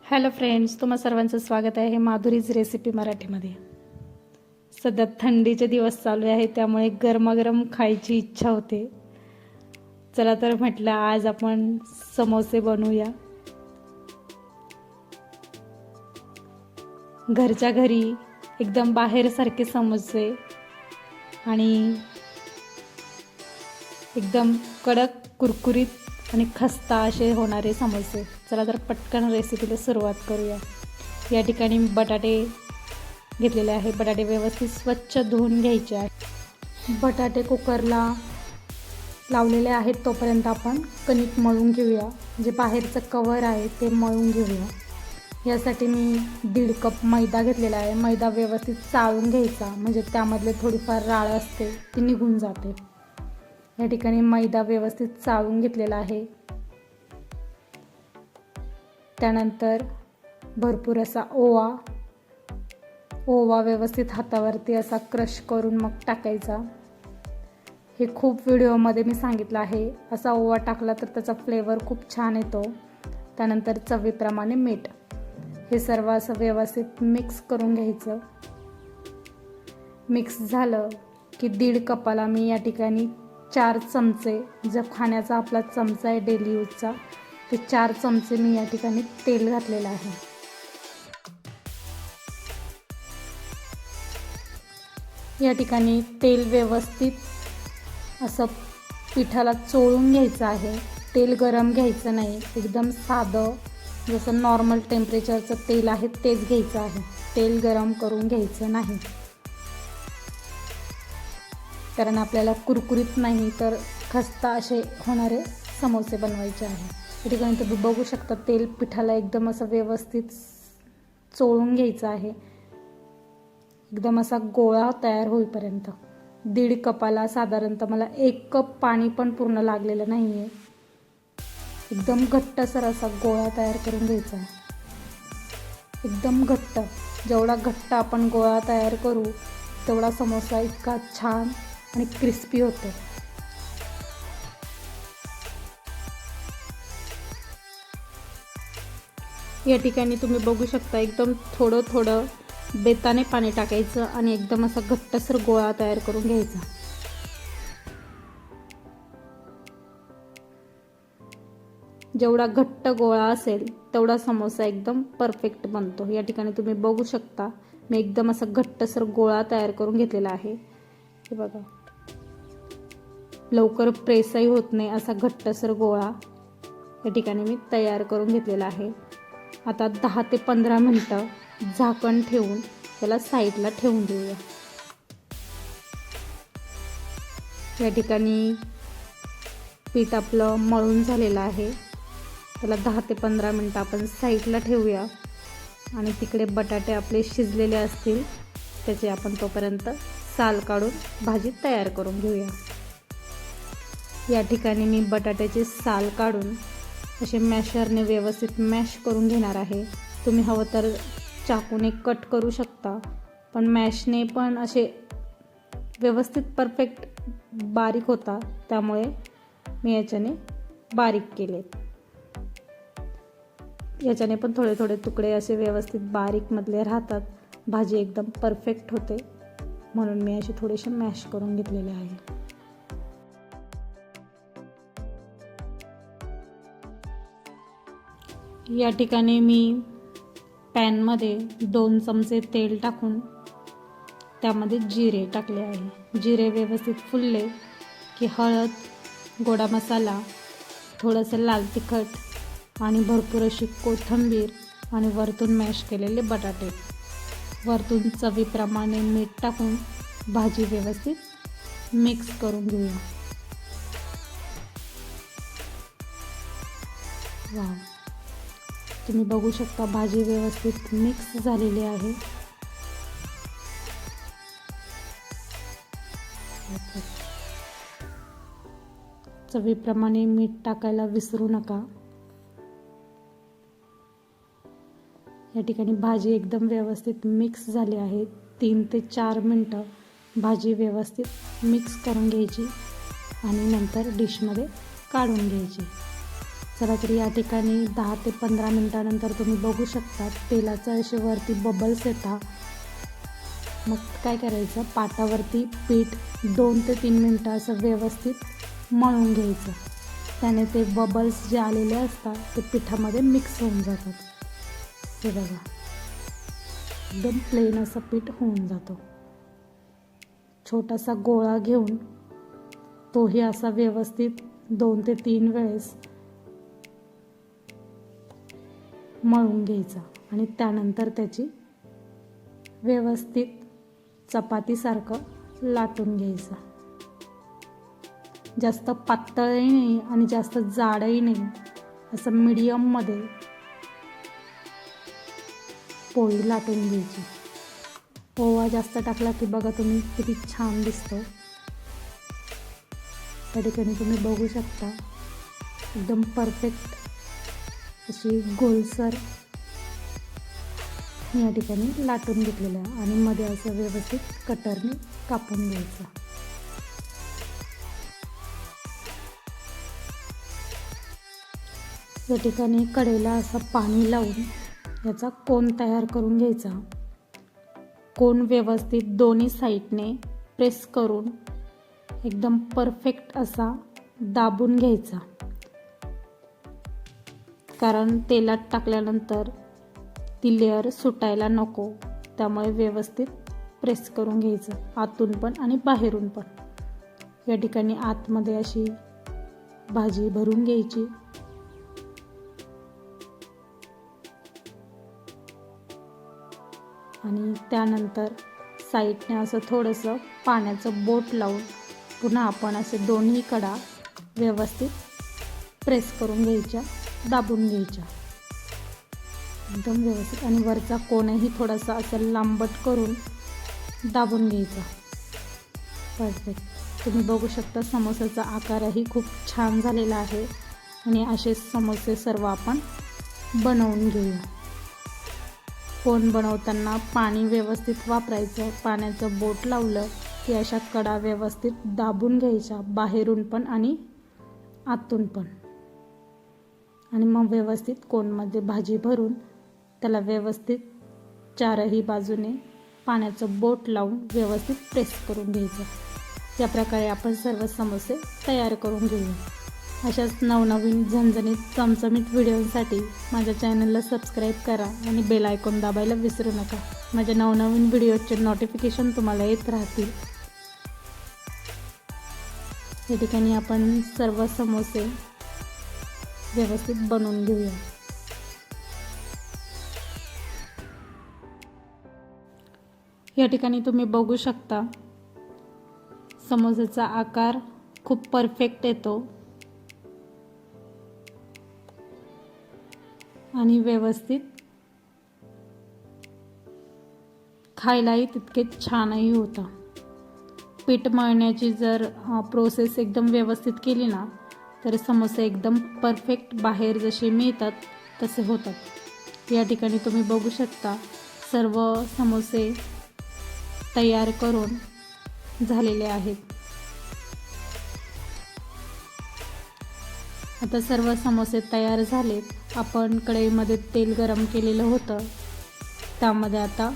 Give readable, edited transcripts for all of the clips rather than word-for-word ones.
Hello friends, तुम्हा सर्वांचं स्वागत आहे माधुरीज रेसिपी मराठीमध्ये। सध्या थंडीचे दिवस चालू आहे, त्यामुळे गरमागरम खायची इच्छा होते। चला तर म्हटलं आज आपण समोसे बनवूया। घरच्या घरी एकदम बाहेरसारखे समोसे आणि एकदम कडक कुरकुरीत आणि खस्ता असे होणारे समोसे। चला तर पटकन रेसिपीला सुरुवात करूया। या ठिकाणी मी बटाटे घेतलेले आहे। बटाटे व्यवस्थित स्वच्छ धुवून घ्यायचे आहे। बटाटे कुकरला लावलेले आहेत तोपर्यंत आपण कणिक मळून घेऊया। जे बाहेरचं कवर आहे ते मळून घेऊया। यासाठी मी 1.5 कप मैदा घेतलेला आहे। मैदा व्यवस्थित चाळून घ्यायचा, म्हणजे त्यामधले थोडीफार राळ असते ती निघून जाते। या ठिकाणी मैदा व्यवस्थित चाळून घेतलेला आहे। त्यानंतर भरपूर असा ओवा व्यवस्थित हातावरती असा क्रश करून मग टाकायचा। हे खूप व्हिडिओमध्ये मी सांगितलं आहे। असा ओवा टाकला तर त्याचा फ्लेवर खूप छान येतो। त्यानंतर चवीप्रमाणे मीठ, हे सर्व असं व्यवस्थित मिक्स करून घ्यायचं। मिक्स झालं की 1.5 कपाला मी या ठिकाणी 4 चमचे, जो खाण्याचा आपला चमचा आहे डेली यूजचा, ते 4 चमचे मी या ठिकाणी तेल घातलेलं आहे। या ठिकाणी तेल व्यवस्थित असं पिठाला चोळून घ्यायचं आहे। तेल गरम घ्यायचं नाही, एकदम साधं जसं नॉर्मल टेम्परेचरचं तेल आहे तेच घ्यायचं आहे। तेल गरम करून घ्यायचं नाही, कारण आपल्याला कुरकुरीत नाही तर खस्ता असे होणारे समोसे बनवायचे आहे। या ठिकाणी तुम्ही बघू शकता तेल पिठाला एकदम असं व्यवस्थित चोळून घ्यायचं आहे, एकदम असा गोळा तयार होईपर्यंत। 1.5 कपाला साधारणतः मला 1 कप पाणी पण पूर्ण लागलेलं नाही आहे। एकदम घट्टसर असा गोळा तयार करून घ्यायचा आहे, एकदम घट्ट। जेवढा घट्ट आपण गोळा तयार करू तेवढा समोसा इतका छान आणि क्रिस्पी होतो। या ठिकाणी तुम्ही बघू शकता एकदम थोडं थोडं बेताने पाणी टाकायचं आणि एकदम असा घट्टसर गोळा तयार करून घ्यायचा। जेवढा घट्ट गोळा असेल तेवढा समोसा एकदम परफेक्ट बनतो। या ठिकाणी तुम्ही बघू शकता मी एकदम असा घट्टसर गोळा तयार करून घेतलेला आहे। हे बघा, लवकर प्रेसही होत नाही असा घट्टसर गोळा या ठिकाणी मी तयार करून घेतलेला आहे। आता 10 ते 15 मिनिटं झाकण ठेवून त्याला साईडला ठेवून देऊया। या ठिकाणी पीठ आपलं मळून झालेलं आहे, त्याला 10 ते 15 मिनिटं आपण साईडला ठेवूया। आणि तिकडे बटाटे आपले शिजलेले असतील त्याचे आपण तोपर्यंत साल काढून भाजी तयार करून घेऊया। या ठिकाणी मी बटाट्याचे साल काढून असे मॅशरने व्यवस्थित मॅश करून घेणार आहे। तुम्ही हवं तर चाकूने कट करू शकता, पण मॅशने पण असे व्यवस्थित परफेक्ट बारीक होता, त्यामुळे मी याच्याने बारीक केले। याच्याने पण थोडे थोडे तुकडे असे व्यवस्थित बारीक मधले राहतात, भाजी एकदम परफेक्ट होते, म्हणून मी असे थोडेसे मॅश करून घेतलेले आहे। या ठिकाणी मी पॅनमध्ये 2 चमचे तेल टाकून त्यामध्ये जिरे टाकले आहे। जिरे व्यवस्थित फुलले की हळद, गोडा मसाला, थोडंसं लाल तिखट आणि भरपूर अशी कोथिंबीर आणि वरतून मॅश केलेले बटाटे, वरतून चवीप्रमाणे मीठ टाकून भाजी व्यवस्थित मिक्स करून घेऊया। वाव, तुम्ही बघू शकता भाजी व्यवस्थित मिक्स झालेली आहे। चवीप्रमाणे मीठ टाकायला विसरू नका। या ठिकाणी भाजी एकदम व्यवस्थित मिक्स झाली आहे। 3 ते 4 मिनिटं भाजी व्यवस्थित मिक्स करून घ्यायची आणि नंतर डिशमध्ये काढून घ्यायची। चला तर या ठिकाणी 10 ते 15 मिनटानंतर तुम्ही बघू शकता तेलाचं असे वरती बबल्स येतात. मग काय करायचं, पाटावरती पीठ 2 ते 3 मिनटं असं व्यवस्थित मळून घ्यायचं. त्याने ते बबल्स जे आलेले असतात ते पिठामध्ये मिक्स होऊन जातात. हे बघा, एकदम प्लेन असं पीठ होऊन जातो. छोटासा गोळा घेऊन तोही असा व्यवस्थित 2 ते 3 वेळेस मळून घ्यायचा आणि त्यानंतर त्याची व्यवस्थित चपातीसारखं लाटून घ्यायचं. जास्त पातळही नाही आणि जास्त जाडही नाही, असं मीडियममध्ये पोळी लाटून घ्यायची. ओवा जास्त टाकला की बघा तुम्ही किती छान दिसतो. त्या ठिकाणी तुम्ही बघू शकता एकदम परफेक्ट अशी गोलसर या ठिकाणी लाटून घेतलेलं आहे आणि मध्ये असं व्यवस्थित कटरने कापून घ्यायचं. या ठिकाणी कढईला असं पाणी लावून याचा कोन तयार करून घ्यायचा. कोन व्यवस्थित दोन्ही साईडने प्रेस करून एकदम परफेक्ट असा दाबून घ्यायचा. कारण तेलात टाकल्यानंतर ती लेअर सुटायला नको, त्यामुळे व्यवस्थित प्रेस करून घ्यायचं, आतून पण आणि बाहेरून पण. या ठिकाणी आतमध्ये अशी भाजी भरून घ्यायची आणि त्यानंतर साईडने असं थोडंसं पाण्याचं बोट लावून पुन्हा आपण असे दोन्ही कडा व्यवस्थित प्रेस करून घ्यायच्या, दाबून घ्यायच्या एकदम व्यवस्थित. आणि वरचा कोनही थोडासा असं लांबट करून दाबून घ्यायचा. परफेक्ट. तुम्ही बघू शकता समोसाचा आकारही खूप छान झालेला आहे आणि असे समोसे सर्व आपण बनवून घेऊया. कोन बनवताना पाणी व्यवस्थित वापरायचं. पाण्याचं बोट लावलं की अशा कडा व्यवस्थित दाबून घ्यायच्या, बाहेरून पण आणि आतून पण. आणि मग व्यवस्थित कोनमध्ये भाजी भरून त्याला व्यवस्थित चारही बाजूने पाण्याचं बोट लावून व्यवस्थित प्रेस करून घ्यायचं. या प्रकारे आपण सर्व समोसे तयार करून घेऊया. अशाच नवनवीन झणझणीत चमचमीत व्हिडिओसाठी माझ्या चॅनलला सबस्क्राईब करा आणि बेल आयकॉन दाबायला विसरू नका. माझ्या नवनवीन व्हिडिओचे नोटिफिकेशन तुम्हाला येत राहतील. या ठिकाणी आपण सर्व समोसे व्यवस्थित बनवून घेऊया. या ठिकाणी तुम्ही बघू शकता समोसेचा आकार खूप परफेक्ट येतो आणि व्यवस्थित खायलाही तितकेच छानही होतं. पीठ मळण्याची जर प्रोसेस एकदम व्यवस्थित केली ना तर समोसे एकदम परफेक्ट बाहेर जसे मिळतात तसे होतात. या ठिकाणी तुम्ही बघू शकता सर्व समोसे तयार करून झालेले आहेत. आता सर्व समोसे तयार झालेत. आपण कढईमध्ये तेल गरम केलेलं होतं, त्यामध्ये आता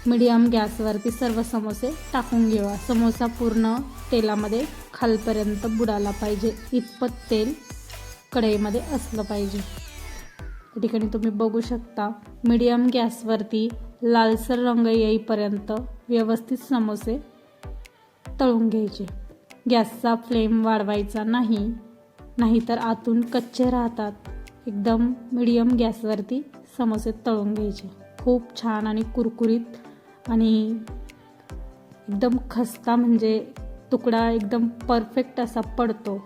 मीडियम गॅसवरती सर्व समोसे टाकून घेऊया. समोसा पूर्ण तेलामध्ये खालपर्यंत बुडाला पाहिजे इतपत तेल कढईमध्ये असलं पाहिजे. या ठिकाणी तुम्ही बघू शकता मीडियम गॅसवरती लालसर रंग येईपर्यंत व्यवस्थित समोसे तळून घ्यायचे. गॅसचा फ्लेम वाढवायचा नाही, नाहीतर आतून कच्चे राहतात. एकदम मीडियम गॅसवरती समोसे तळून घ्यायचे. खूप छान आणि कुरकुरीत आणि एकदम खस्ता, म्हणजे तुकडा एकदम परफेक्ट असा पडतो.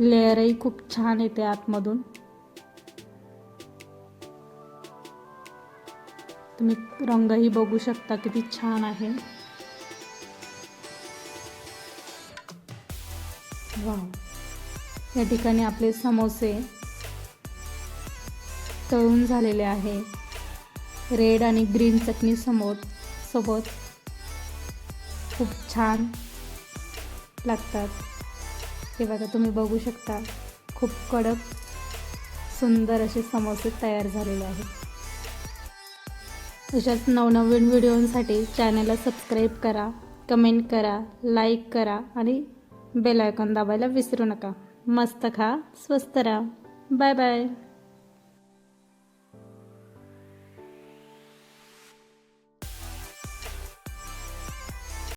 लेअरही खूप छान येते आतमधून. तुम्ही रंगही बघू शकता किती छान आहे. वाव. या ठिकाणी आपले समोसे तळून झालेले आहे. रेड आणि ग्रीन चटणी सोबत खूप छान लागतात. हे बघा तुम्ही बघू शकता खूप कडक सुंदर असे समोसे तयार झालेले आहेत. अशाच नवनवीन व्हिडिओंसाठी चॅनलला सबस्क्राईब करा, कमेंट करा, लाईक करा आणि बेल आयकॉन दाबायला विसरू नका. मस्त खा, स्वस्त राहा. Bye bye.